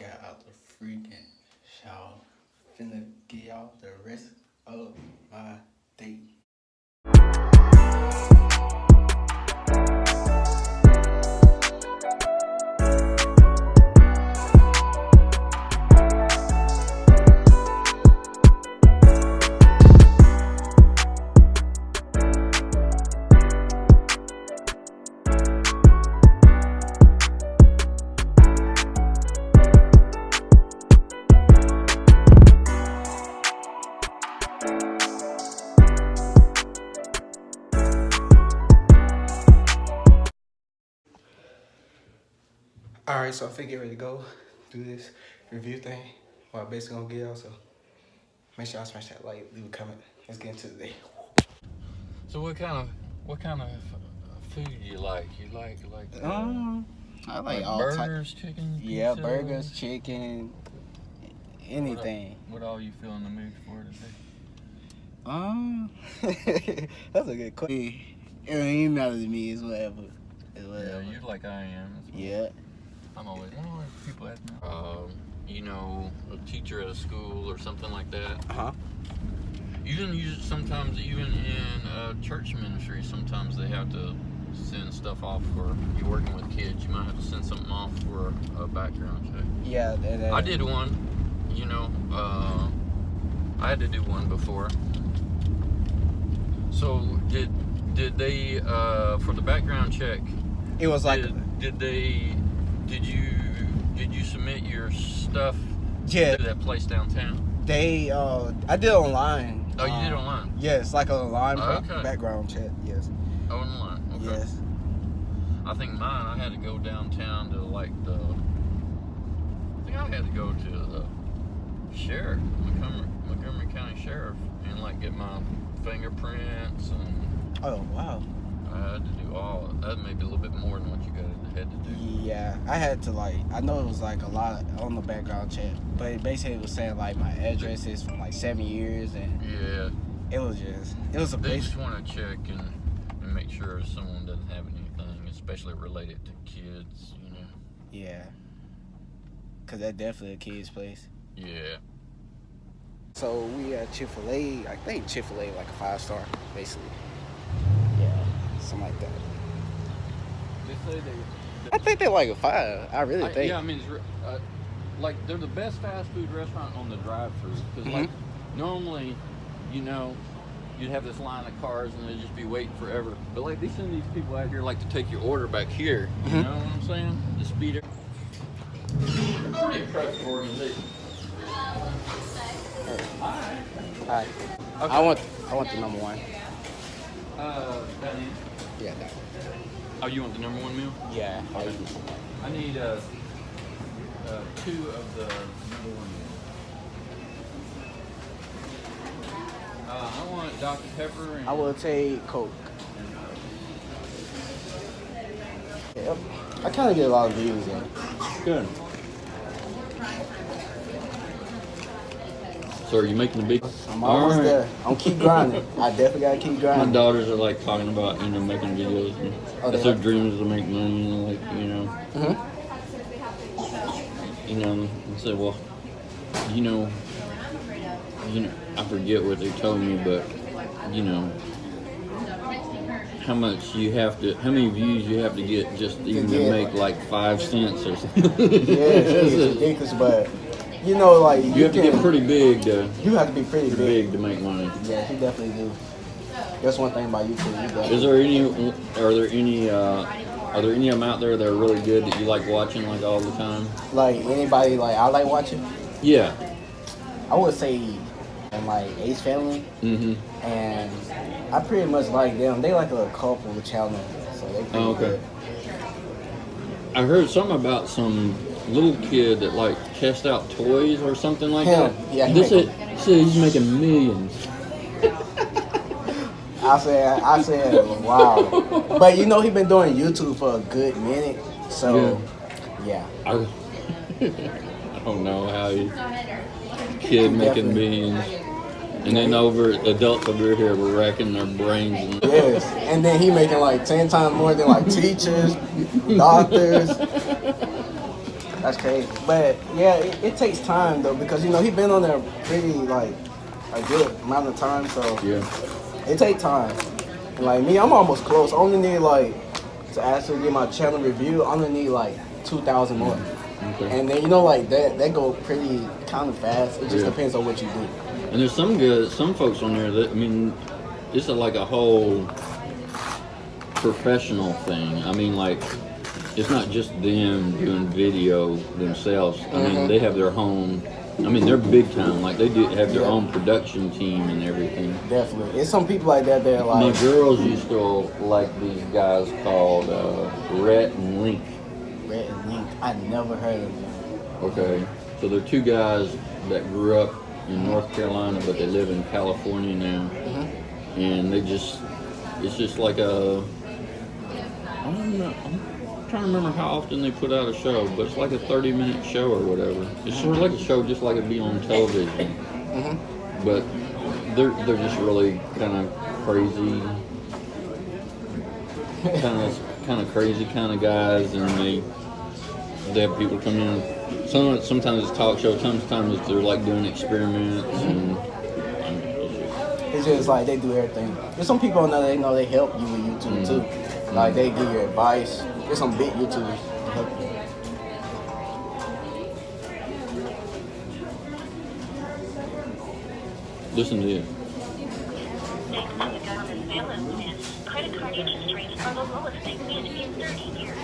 got out the freaking shower. Finna get y'all the rest of my day. Alright, so I'm finna get ready to go do this review thing. Well, I'm basically gonna get y'all, so make sure y'all smash that like, leave a comment. Let's get into the day. So what kind of food you like? You like I like all burgers, chicken, pizza? Yeah, burgers, chicken, anything. What all you feel in the mood for today? That's a good question. It don't even matter to me. It's whatever. Yeah, you're like I am. Yeah. I'm always people ask me. You know, a teacher at a school or something like that. Sometimes even in church ministry, sometimes they have to send stuff off for you're working with kids. You might have to send something off for a background check. Yeah, I did one. You know, I had to do one before. So did they for the background check? It was like Did you submit your stuff to that place downtown? I did it online. Oh, you did it online? Yes, like an online Okay. background check. Yes. Oh, online. Okay. Yes. I think mine. I had to go downtown to I think I had to go to the sheriff, Montgomery County Sheriff, and get my fingerprints and. Oh wow. I had to do all. That may be a little bit more than what you had to do. Yeah, I had to I know it was a lot on the background check, but basically it was saying my address is from 7 years, and yeah, it was a They basic. just want to check and make sure someone doesn't have anything, especially related to kids. You know. Yeah. Cause that's definitely a kid's place. Yeah. So we at Chick-fil-A. I think Chick-fil-A like a 5-star, basically. Yeah, something like that. They say I think they like a 5. I really think. Yeah, I mean, it's, they're the best fast food restaurant on the drive-through. Because normally, you know, you'd have this line of cars and they'd just be waiting forever. But they send these people out here to take your order back here. You know what I'm saying? The speeder. Pretty impressive organization. Hi. Hi. Okay. I want the number 1. Down here. Yeah, that one. Oh, you want the number 1 meal? Yeah. Okay. I need 2 of the number 1 meal. I want Dr. Pepper and... I will take Coke. Yep. I kind of get a lot of views in. Good. So are you making the big... I'm almost there. I'm keep grinding. I definitely gotta keep My grinding. daughters are talking about, making videos. And that's their dreams to make money, and said, well, I forget what they told me, but, how many views you have to get just even to make 5 cents or something. Yeah, it's ridiculous, but you have to get pretty big to. You have to be pretty big to make money. Yeah, you definitely do. That's one thing about YouTube. Are there any of them out there that are really good that you like watching all the time? Anybody I like watching? Yeah. I would say Ace Family. And I pretty much like them. They like a couple channel, so they pretty good. I heard something about some little kid that test out toys or something like that. Yeah, he's making millions. I said, wow. But he been doing YouTube for a good minute, so yeah. I don't know how kid making millions. And then adults over here were racking their brains. Yes, and then he making 10 times more than teachers, doctors. That's crazy. But yeah, it takes time though because you know he been on there pretty like a good amount of time, so Yeah. it takes time. And like me, I'm almost close. I only need like to actually get my channel review. I only need like 2,000 more. Okay. And then you know like that go pretty kind of fast. It just depends on what you do. And there's some folks on there that, I mean, it's like a whole professional thing. I mean, like, it's not just them doing video themselves. I mean, they have their own, I mean, they're big time. Like, they have their own production team and everything. Definitely. It's some people like that that are like... My girls used to like these guys called Rhett and Link. Rhett and Link. I never heard of them. Okay. So they're two guys that grew up in North Carolina, but they live in California now. And they just, it's just like a, I don't know, I'm trying to remember how often they put out a show, but it's like a 30-minute show or whatever. It's sort of like a show just like it'd be on television. But they're just really kind of crazy, kind of crazy kind of guys, and they have people come in. Sometimes it's talk show, sometimes they're like doing experiments, and it's just like they do everything. There's some people on there they know they help you with YouTube too. Like they give you advice. There's some big YouTubers that help you. Listen to this. Credit card interest rates are the lowest they've been in 30 years.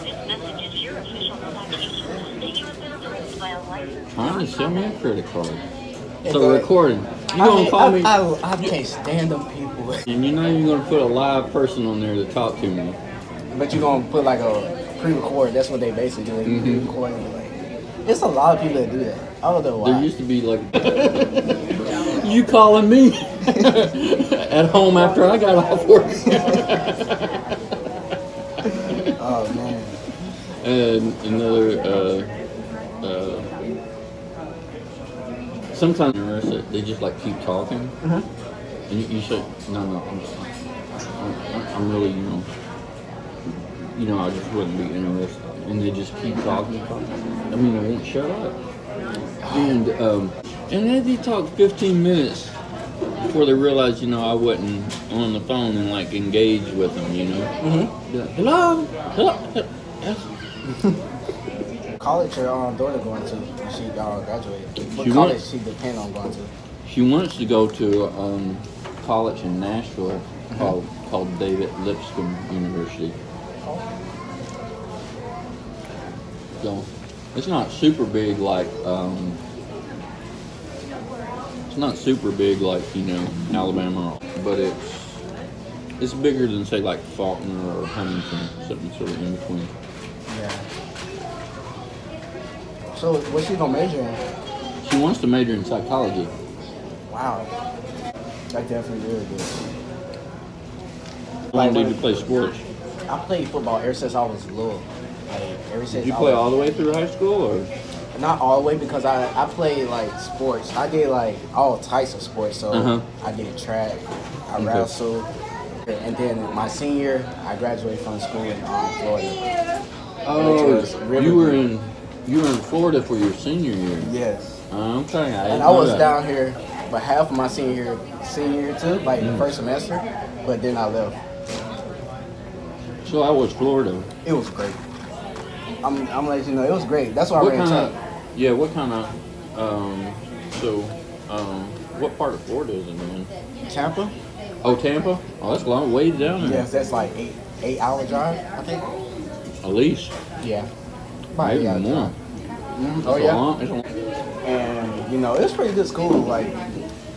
This message is your official notification that you have been approved by a licensed... Trying to sell me a credit card. So recording. You gonna call me? I can't stand them people. And you're not even gonna put a live person on there to talk to me. But you're gonna put like a pre-record. That's what they basically do. They pre-record and like. It's a lot of people that do that. I don't know why. There used to be like, you calling me at home after I got off work. Oh man. And another, sometimes they just like keep talking, and you say, no, I'm really, I just wouldn't be interested, and they just keep talking. I mean, they won't shut up, and then they talk 15 minutes before they realize, I wasn't on the phone and like engage with them, Like, hello. College your daughter going to when she graduated? What She college wants- she depend on going to? She wants to go to college in Nashville called David Lipscomb University. So it's not super big like Alabama, but it's bigger than say like Faulkner or Huntington, something sort of in between. Yeah. So what's she gonna major in? She wants to major in psychology. Wow. That definitely really good. When did you play sports? I played football ever since I was little. Like ever since Did you I play was, all the way through high school, or? Not all the way because I played like sports. I did like all types of sports. So I did track, I wrestled, and then my senior year I graduated from school in Florida. Oh, you were in Florida for your senior year. Yes. Okay. And I was down here for half of my senior year too, like the first semester, but then I left. So how was Florida? It was great. I'm gonna let you know, it was great. That's why I ran track. What kind of, what part of Florida is it in? Tampa? Oh, Tampa? Oh, that's a long way down there. Yes, that's like 8-hour drive, I think. At least. Yeah. About Maybe 8 hour more. drive. Oh yeah. It's a long. And it was pretty good school. Like,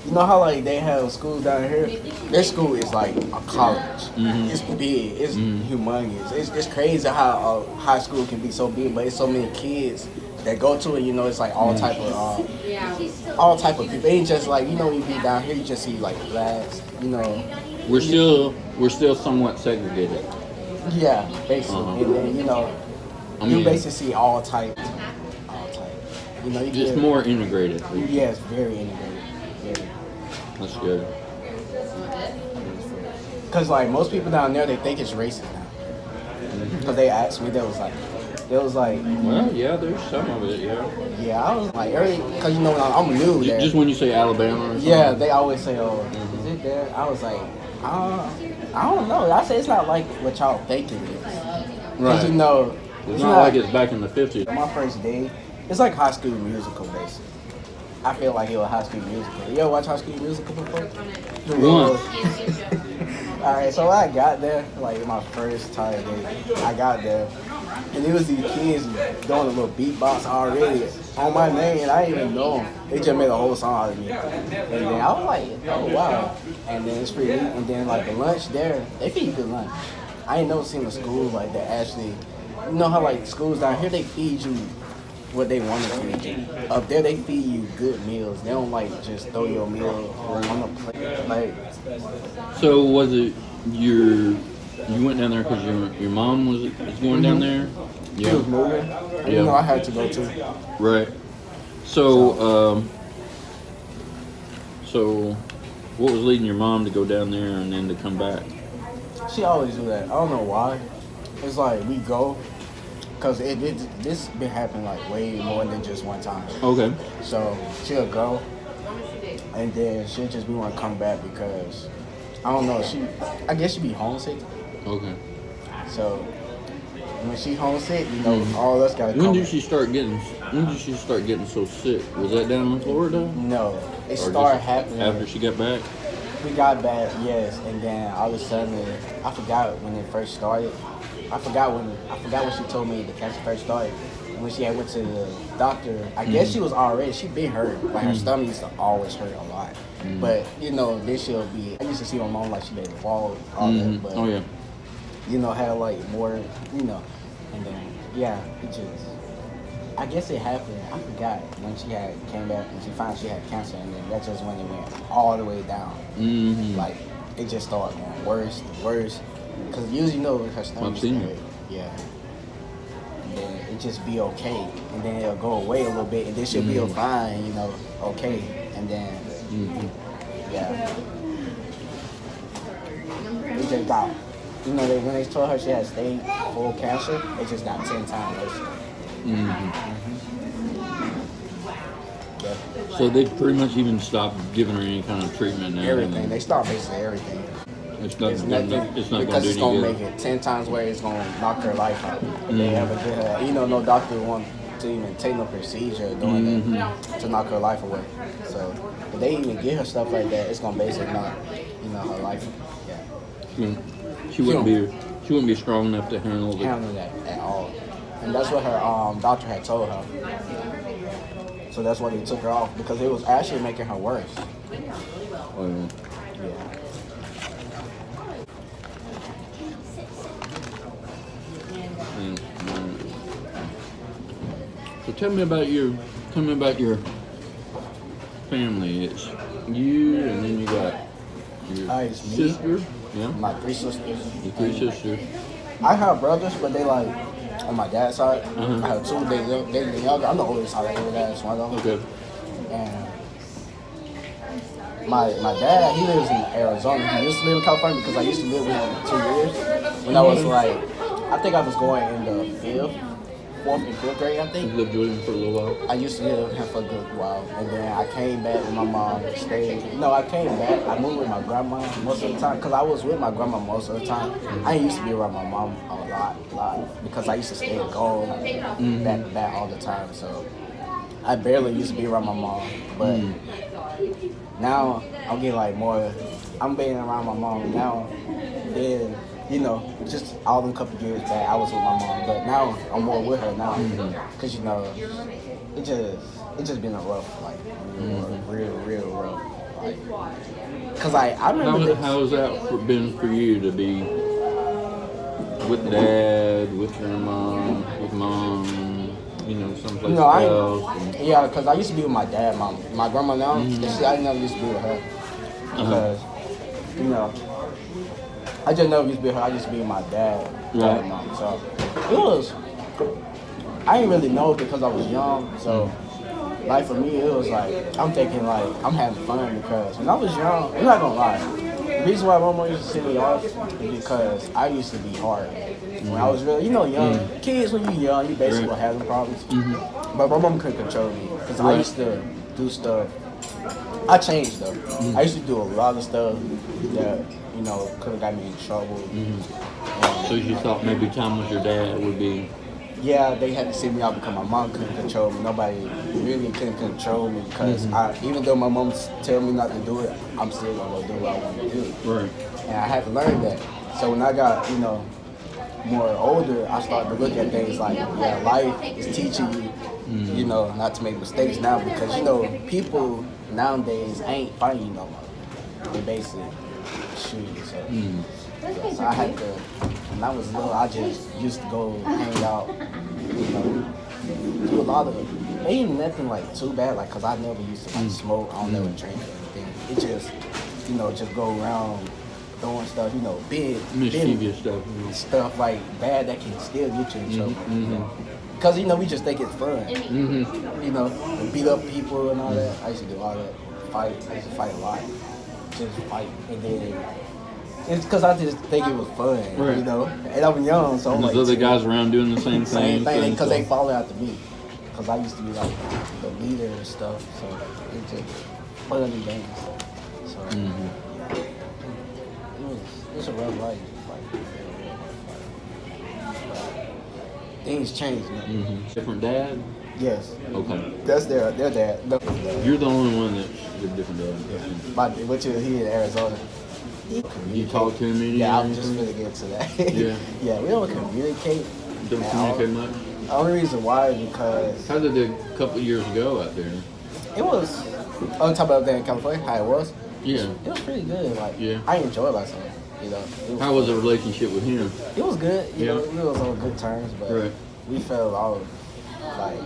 you know how like they have schools down here? Their school is like a college. It's big. It's humongous. It's crazy how a high school can be so big, but it's so many kids that go to it. It's like all type of people. It ain't just like when you be down here, you just see like blacks. We're still somewhat segregated. Yeah, basically. And then you basically see all types. You Just get, more integrated. Yes, very integrated. Very. That's good. Because like most people down there, they think it's racist now. Because they asked me, they was like, It was like, Well, yeah, there's some of it, yeah. yeah, I was like, because you know, I'm new there. Just when you say Alabama or something. Yeah, they always say, oh, is it there? I was like, I don't know. I say it's not like what y'all think it is. Because, Right. you know, It's not like it's back in the 50s. my first day, it's like High School Musical, basically. I feel like it was High School Musical. You ever watch High School Musical before? Once. Alright, so I got there, like my first time day, I got there, and it was these kids doing a little beatbox already on my name, and I didn't even know them. They just made a whole song out of me. And then I was like, oh wow. And then it's pretty neat. And then like the lunch there, they feed good lunch. I ain't never seen a school like that actually. You know how like schools down here, they feed you what they want to feed you. Up there, they feed you good meals. They don't like just throw your meal on the plate. Like, So was it you went down there because your mom was going down there? she was moving. And, you know, I had to go too. Right. So so what was leading your mom to go down there and then to come back? She always do that. I don't know why. It's like we go, cause this been happening like way more than just one time. Okay. So she'll go, and then she'll just be want to come back because I don't know. I guess she be homesick. Okay. So when she homesick, you know, all us gotta come. When did she start getting so sick? Was that down in Florida? No, it Or started just happening after she got back? We got back, yes, and then all of a sudden, I forgot when it first started. I forgot when she told me the cancer first started. When she had went to the doctor, I guess she was already, she been hurt. Like her stomach used to always hurt a lot. But you know, then she'll be. I used to see my mom like she made the wall, all that. But Oh yeah. you know, had like more, you know, and then yeah, it just. I guess it happened. I forgot when she came back and she found she had cancer, and then that's just when it went all the way down. Mm-hmm. Like it just started going worse and worse. Cause usually, you know, her stomach hurt. Yeah. And then it just be okay, and then it'll go away a little bit, and then she'll be fine, you know, okay, and then yeah, it just got. You know, when they told her she had stage 4 cancer, it just got 10 times worse. Yeah. So they pretty much even stopped giving her any kind of treatment now. Everything. They start basically everything. It's not It's going nothing to because do it's any gonna good. make it 10 times where it's gonna knock her life out. They ever get her. You know, no doctor want to even take no procedure doing it to knock her life away. So if they even get her stuff like that, it's gonna basically knock, you know, her life. Yeah. She wouldn't be strong enough to handle That at all. And that's what her doctor had told her. So that's why they took her off, because it was actually making her worse. Yeah. Yeah. So tell me about your family. It's you, and then you got your It's me. sister. Yeah. My 3 sisters. Your 3 sisters. I have brothers, but they like on my dad's side. I have 2. They younger. I'm the oldest out of the dad's one of them. Okay. And my dad, he lives in Arizona. He used to live in California because I used to live with him 2 years. When I was like, I think I was going in the 4th and 5th grade, I think. You lived with him for a little while. I used to live with him for a good while, and then I came back with my mom. I came back. I moved with my grandma most of the time because I was with my grandma most of the time. I used to be around my mom a lot because I used to stay at Gold back to back all the time. So I barely used to be around my mom, but now I'm getting like more. I'm being around my mom now. Then, you know, just all them couple years back, I was with my mom, but now I'm more with her now, cause you know, it just been a rough, like real rough, like, cause I remember. How's that been for you to be with dad, with grandma, with mom, you know, someplace else? Yeah, cause I used to be with my dad, my grandma now. I never used to be with her because, you know. I just never used to be with her. I used to be with my dad, and mom. So it was. I didn't really know because I was young. So, like for me, it was like I'm thinking like I'm having fun because when I was young, I'm not gonna lie. The reason why my mom used to send me off is because I used to be hard. When I was real, young kids, when you young, you basically were having problems. But my mom couldn't control me because I used to do stuff. I changed though. I used to do a lot of stuff that could have got me in trouble. So you thought maybe time with your dad would be. Yeah, they had to see me out because my mom couldn't control me. Nobody really couldn't control me because even though my mom tell me not to do it, I'm still gonna go do what I want to do. Right. And I had to learn that. So when I got more older, I started to look at things like life is teaching you, not to make mistakes now because people nowadays ain't fighting you no more. They basically shoot you. So. So I had to, when I was little, I just used to go hang out, do a lot of, ain't nothing like too bad, like, cause I never used to like smoke, I don't never drink or anything. It just, just go around throwing stuff, big Mischievous stuff. Stuff like bad that can still get you in trouble. Cause we just think it's fun. Beat up people and all that. I used to do all that. I used to fight a lot. Just fight, and then. It's because I just think it was fun, and I'm young, so I'm like. There's other guys around doing the same thing. Because they follow after me. Because I used to be like the leader and stuff, so it just fun of the games. So it was a rough life. Things changed, man. Different dad? Yes. Okay. That's their dad. You're the only one that's a different dad. Which is here in Arizona. You talk to him? Yeah, I'm just gonna get to that. Yeah, we don't communicate. Don't communicate much? The only reason why is because... How did it a couple of years ago out there? It was... On top of that in California, how it was? Yeah. It was pretty good. I enjoyed myself. How was the relationship with him? It was good. We was on good terms, but we fell off, I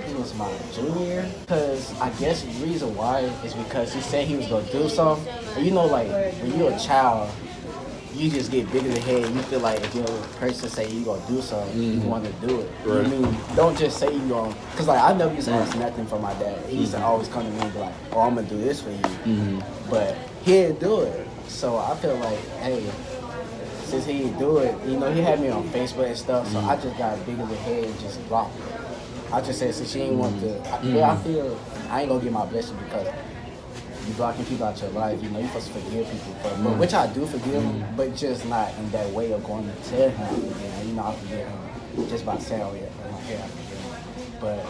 think it was my junior year, because I guess the reason why is because he said he was going to do something. And when you're a child, you just get bigger than head. You feel like if you're a person say you're going to do something, you want to do it. Right. I mean, don't just say you're going to, because I never used to ask nothing from my dad. He used to always come to me and be like, oh, I'm going to do this for you. But he didn't do it. So I feel like, hey, since he didn't do it, he had me on Facebook and stuff, so I just got bigger than head and just blocked her. I just said, since she ain't want to, I feel I ain't gonna get my blessing because you blocking people out your life. You're supposed to forgive people, which I do forgive them, but just not in that way of going to tell him. I forgive him just by saying, oh yeah, I forgive him. But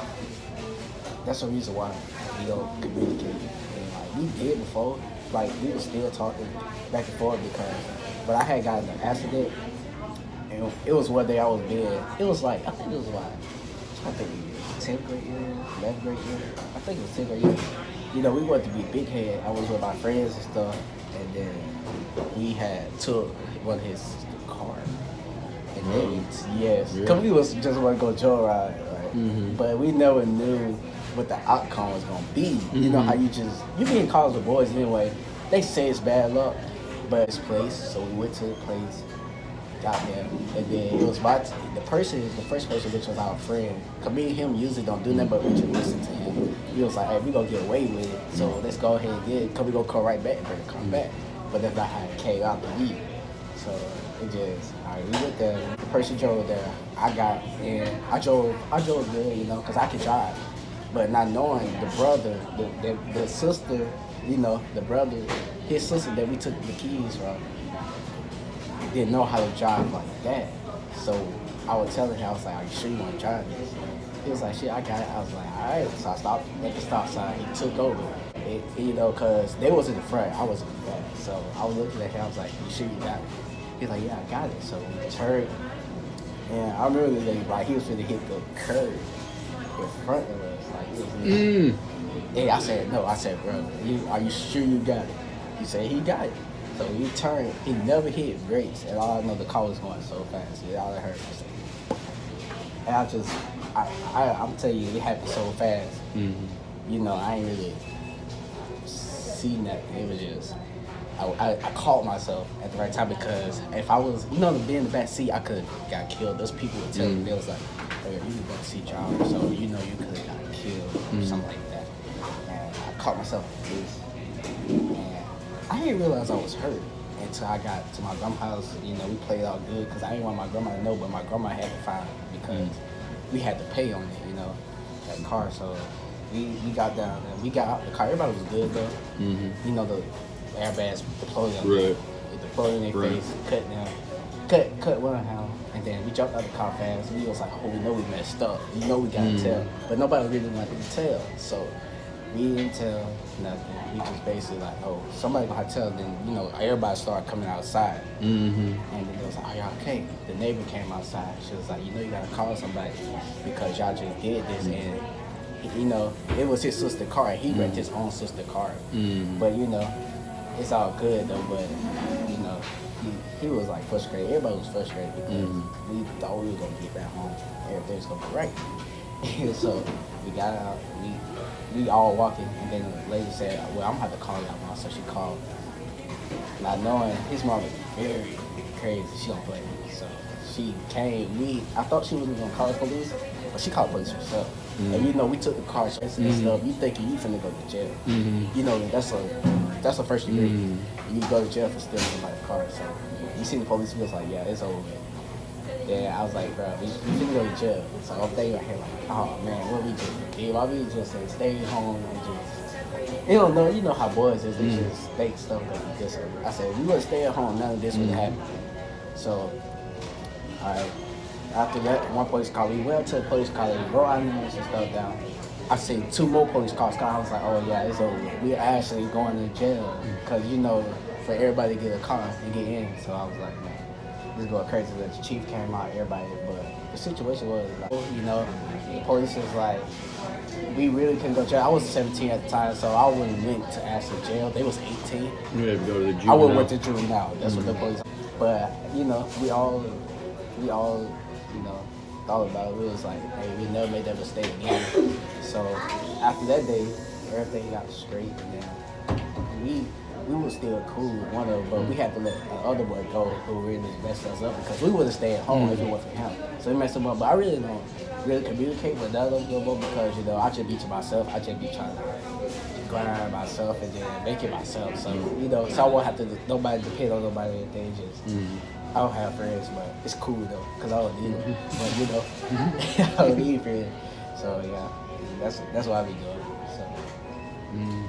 that's the reason why we don't communicate. And we did before, we were still talking back and forth but I had gotten an accident, and it was one day I was dead. It was I think it was 10th grade year, 11th grade year. I think it was 10th grade year. We wanted to be big head. I was with my friends and stuff, and then we had took one of his cars. And then, because we was just want to go joyride, right? But we never knew what the outcome was gonna be. You know how you be in cars with boys anyway. They say it's bad luck, but it's place. So we went to the place. Got there, and then it was the first person, which was our friend. Cause me and him usually don't do nothing but we just listen to him. He was like, hey, we gonna get away with it, so let's go ahead and get it. Cause we gonna come right back and come back. But that's not how it came out to be. So it just, alright, we went there. The person drove there. I drove good, cause I could drive. But not knowing the brother, the sister, the brother, his sister that we took the keys from, didn't know how to drive like that. So I was telling him, I was like, are you sure you want to drive this? He was like, shit, I got it. I was like, all right. So I stopped at the stop sign. He took over. Because they was in the front. I was in the back. So I was looking at him. I was like, you sure you got it? He's like, yeah, I got it. So we turned. And I remember that, he was going to hit the curb in front of us. Yeah, I said, no. I said, bro, are you sure you got it? He said, he got it. So we turned, he never hit brakes, and all I know the car was going so fast. All I heard was like, and I'm telling you, it happened so fast. I ain't really see nothing. It was just, I caught myself at the right time because if I was, to be in the back seat, I could have got killed. Those people would tell me, they was like, oh, you the back seat driver, so you could have got killed or something like that. And I caught myself with this. I didn't realize I was hurt till I got to my grandma's house. You know, we played all good because I didn't want my grandma to know, but my grandma had to find it because we had to pay on it. You know, that car. So we got down and we got out the car. Everybody was good though. You know, the airbags deployed on it deployed in their face, cut one hand, and then we jumped out the car fast. We was like, oh, we know we messed up. We know we gotta tell, but nobody really wanted to tell. So we didn't tell nothing. We just basically like, oh, somebody gonna tell. Then you know, everybody started coming outside, and then it was like, are y'all okay? The neighbor came outside. She was like, you know, you gotta call somebody because y'all just did this, and you know, it was his sister's car. He wrecked his own sister's car, but you know, it's all good though. But you know, he was like frustrated. Everybody was frustrated because we thought we were gonna get back home. Everything's gonna be right. So we got out. We all walking, and then the lady said, well, I'm gonna have to call y'all mom. So she called. Not knowing his mom is very crazy. She don't play. So she came. I thought she wasn't gonna call the police, but she called the police herself. And you know, we took the car and stuff. You thinking you finna go to jail. You know, that's a first degree. You go to jail for stealing somebody's car. So you see the police, we was like, yeah, it's over. Yeah, I was like, bro, we finna go to jail. So I'm thinking right here like, oh man, what we just did? Why we just say stay home and just, you know how boys is, they just fake stuff that we just, I said, we would stay at home, none of this would happen. So, alright, after that, one police car, we went to the police car, they wrote our names and stuff down. I see 2 more police cars, I was like, oh yeah, it's over. We're actually going to jail, because you know, for everybody to get a car and get in. So I was like, man, this is going crazy. The chief came out, everybody, but the situation was like, you know, the police was like, we really couldn't go to jail. I was 17 at the time, so I wouldn't went to actually jail. They was 18. You had to go to the juvenile. I would went to juvenile. That's what the police. But you know, we all, you know, thought about it. We was like, hey, we never made that mistake again. So after that day, everything got straight, and then we were still cool with one of them, but we had to let the other boy go who really messed us up because we would have stayed home if it wasn't for him. So we messed him up, but I really don't really communicate with that other boy because, you know, I just be to myself. I just be trying to grind myself and then make it myself. So, you know, so I won't have to, nobody depend on nobody or anything. Just, I don't have friends, but it's cool though, because I don't need them. But, you know, I don't need friends. So, yeah, that's what I be doing. So,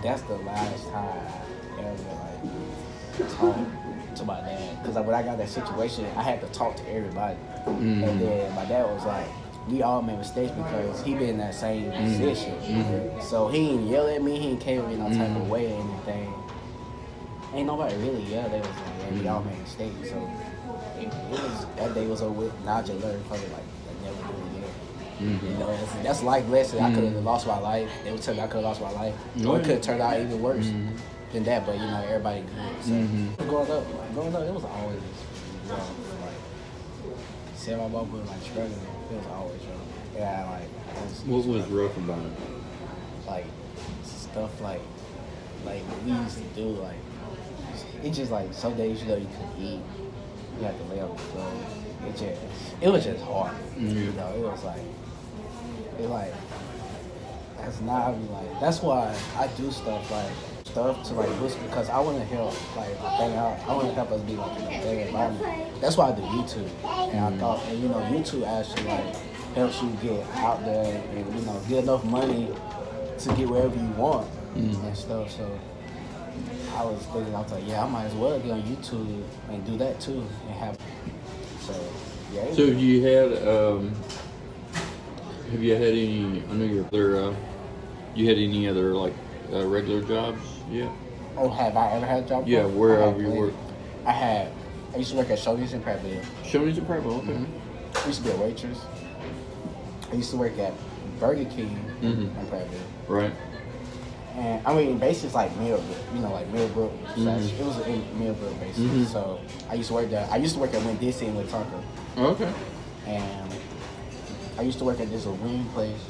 that's the last time I ever, like, talked to my dad. Because when I got that situation, I had to talk to everybody. And then my dad was like, we all made mistakes because he been in that same position. So he ain't yell at me, he ain't care in no type of way or anything. Ain't nobody really yelled. They was like, yeah, we all made mistakes. So it was, that day was over with. Now I just learned from it, like never do it again. You know, that's life lesson. I could have lost my life. They would tell me I could have lost my life. Or it could have turned out even worse than that, but you know, everybody good. So growing up, it was always, you know, like, see my mom was like struggling. It was always rough. Yeah, like. What was rough about it? Like, stuff like we used to do, like, it's just like some days, you know, you couldn't eat. You had to lay on the floor. It was just hard. You know, it was like, that's not, like, that's why I do stuff to like boost, because I want to help, like, hang out. I want to help us be like in a better environment. That's why I do YouTube. And I thought, and you know, YouTube actually like helps you get out there and, you know, get enough money to get wherever you want and stuff. So I was thinking, I was like, yeah, I might as well get on YouTube and do that too and have. So yeah. So have you had any? I know you had any other like regular jobs? Yeah. Oh, have I ever had a job? Yeah, wherever you work. I used to work at Shoney's in Prattville. Shoney's in Prattville, okay. I used to be a waitress. I used to work at Burger King in Prattville. Right. And I mean, basically it's like Millbrook, you know, like Millbrook. It was in Millbrook basically. So I used to work there. I used to work at Winn Dixie and Taco. Oh, okay. And I used to work at this little wing place.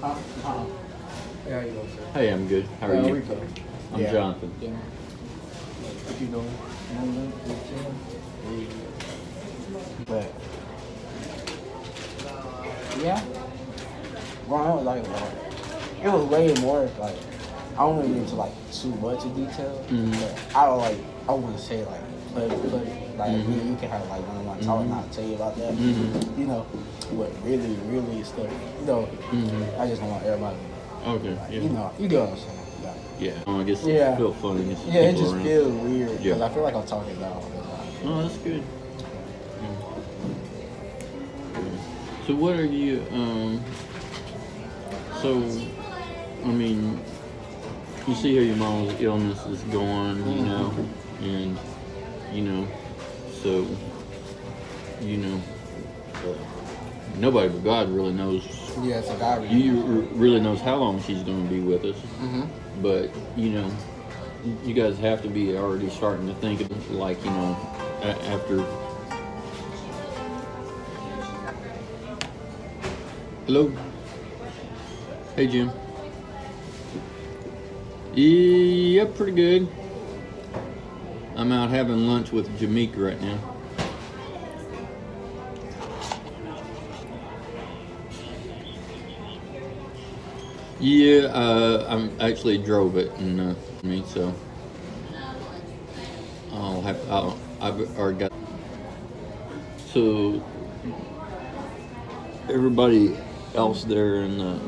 Huh? How you doing, sir? Hey, I'm good. How are you? Rico. I'm Jonathan. Yeah. What you doing? But yeah, growing up, like, it was way more like I don't want to get into like too much of detail, but I don't like. I want to say like play. Like you can have like one-on-one talk, and I'll tell you about that. You know, what really stuff. You know, I just don't want everybody. Okay. Like, Yeah. You know, you get what I'm saying. Yeah. I guess it feel funny. Yeah, it just feels weird because I feel like I'm talking about all the time. Oh, that's good. So what are you? So, I mean, you see how your mom's illness is going, you know, and you know, so you know, nobody but God really knows. Yeah, so God really knows how long she's going to be with us. But you know, you guys have to be already starting to think of like, you know, after. Hello. Hey, Jim. Yeah, pretty good. I'm out having lunch with Jamaica right now. Yeah, I actually drove it, and so I've already got. So everybody else there, and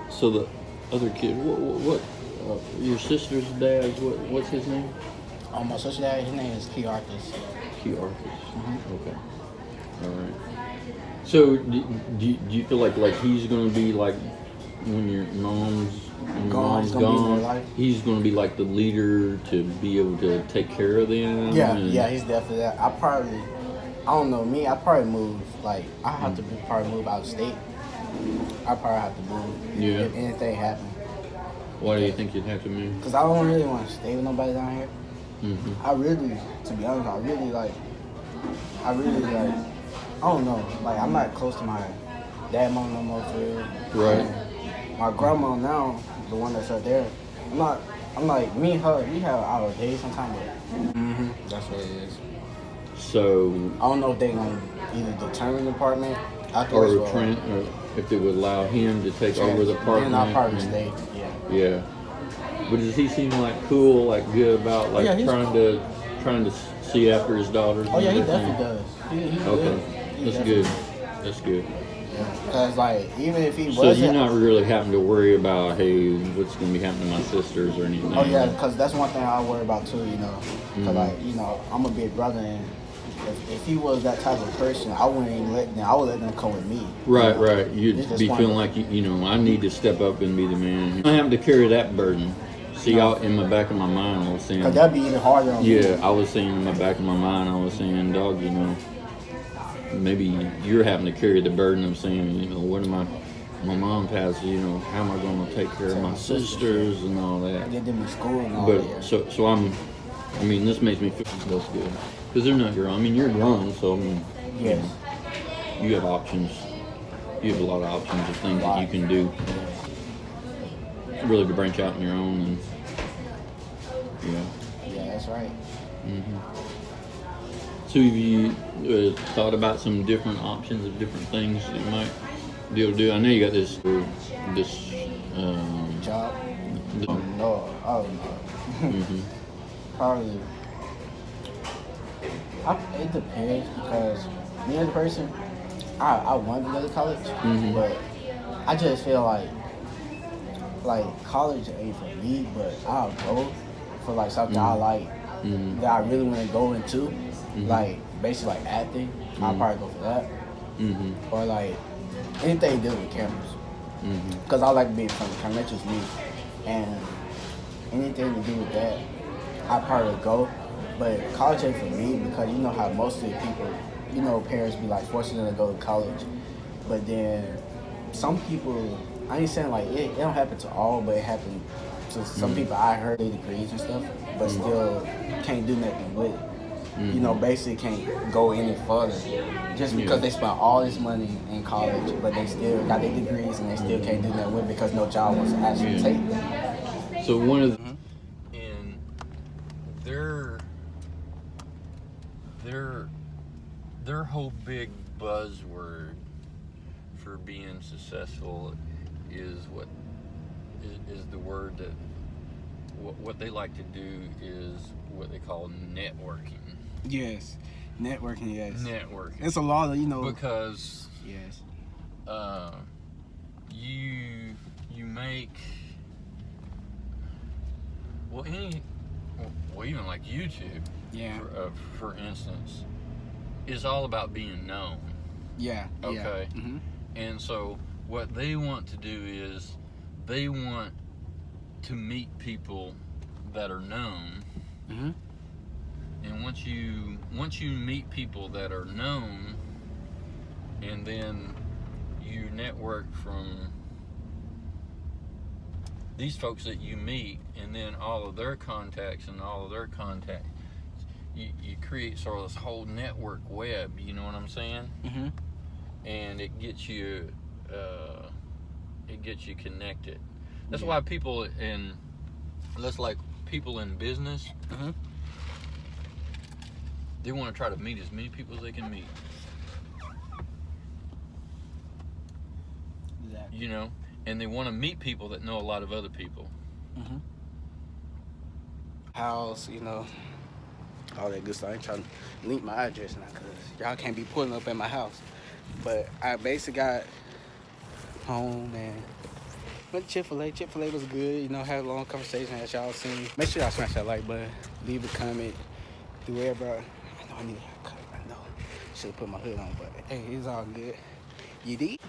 so the other kid, what your sister's dad's, what's his name? My sister's dad, his name is Key Arthurs. Key Arthurs. Okay. All right. So do you feel like he's going to be like when your mom's gone, he's going to be like the leader to be able to take care of them? Yeah, he's definitely that. I don't know, me, I probably move, like, I have to probably move out of state. I probably have to move if anything happened. Why do you think you'd have to move? Because I don't really want to stay with nobody down here. I really, to be honest, I don't know, like, I'm not close to my dad, mom no more, for real. Right. My grandma now, the one that's right there, I'm like, me and her, we have our days sometimes, but that's what it is. So I don't know if they're going to either determine the apartment or if they would allow him to take over the apartment. Then I'll probably stay, Yeah. But does he seem like cool, like good about like trying to see after his daughters? Oh yeah, he definitely does. He's okay, good. That's good. Because like even if he so you're not really having to worry about what's going to be happening to my sisters or anything. Oh yeah, because that's one thing I worry about too. You know, because like I'm a big brother, and if he was that type of person, I wouldn't even let them. I would let them come with me. Right, right. You'd be feeling like I need to step up and be the man. I have to carry that burden. See, in the back of my mind, I was saying. Cause that'd be even harder on me. Yeah, I was saying in the back of my mind, I was saying, dog, maybe you're having to carry the burden of saying, what am I? My mom passed, how am I going to take care of my sisters and all that? Get them in school and all that. But so this makes me feel that's good. Because they're not grown. You're grown, so yes. You have options. You have a lot of options of things that you can do. Really to branch out on your own and Yeah, that's right. So have you thought about some different options of different things that you might be able to do? I know you got this job. No. Probably. It depends because me as a person, I want to go to college, but I just feel like college ain't for me. But I'll go for like something I like that I really want to go into, like basically like acting. I'll probably go for that, or like anything to do with cameras, because I like being in front of the camera. That's just me, and anything to do with that, I'll probably go. But college ain't for me because you know how most of the people, parents be like forcing them to go to college. But then some people, I ain't saying like it don't happen to all, but it happened to some people. I heard their degrees and stuff, but still can't do nothing with it. Basically can't go any further just because they spent all this money in college, but they still got their degrees and they still can't do nothing with it because no job wants to actually take them. So one of the and their whole big buzzword for being successful is the word that what they like to do is what they call networking. Yes, networking. Yes, Networking. it's a lot of because yes. You make well even like YouTube. Yeah. For instance, is all about being known. Yeah. Okay. Yeah. Mm-hmm. And so what they want to do is they want to meet people that are known. Mm-hmm. And once you meet people that are known, and then you network from these folks that you meet, and then all of their contacts and all of their contacts, you create sort of this whole network web. You know what I'm saying? Mm-hmm. And it gets you connected. That's Yeah. why people in business, Mm-hmm. they want to try to meet as many people as they can meet. Exactly. You know, and they want to meet people that know a lot of other people. Mm-hmm. House, all that good stuff. I ain't trying to link my address now because y'all can't be pulling up at my house. But I basically got home and went to Chick-fil-A. Chick-fil-A was good. Had a long conversation as y'all seen. Make sure y'all smash that like button. Leave a comment. Do whatever. I know I need a haircut. I know. Should have put my hood on, but hey, it's all good. You did?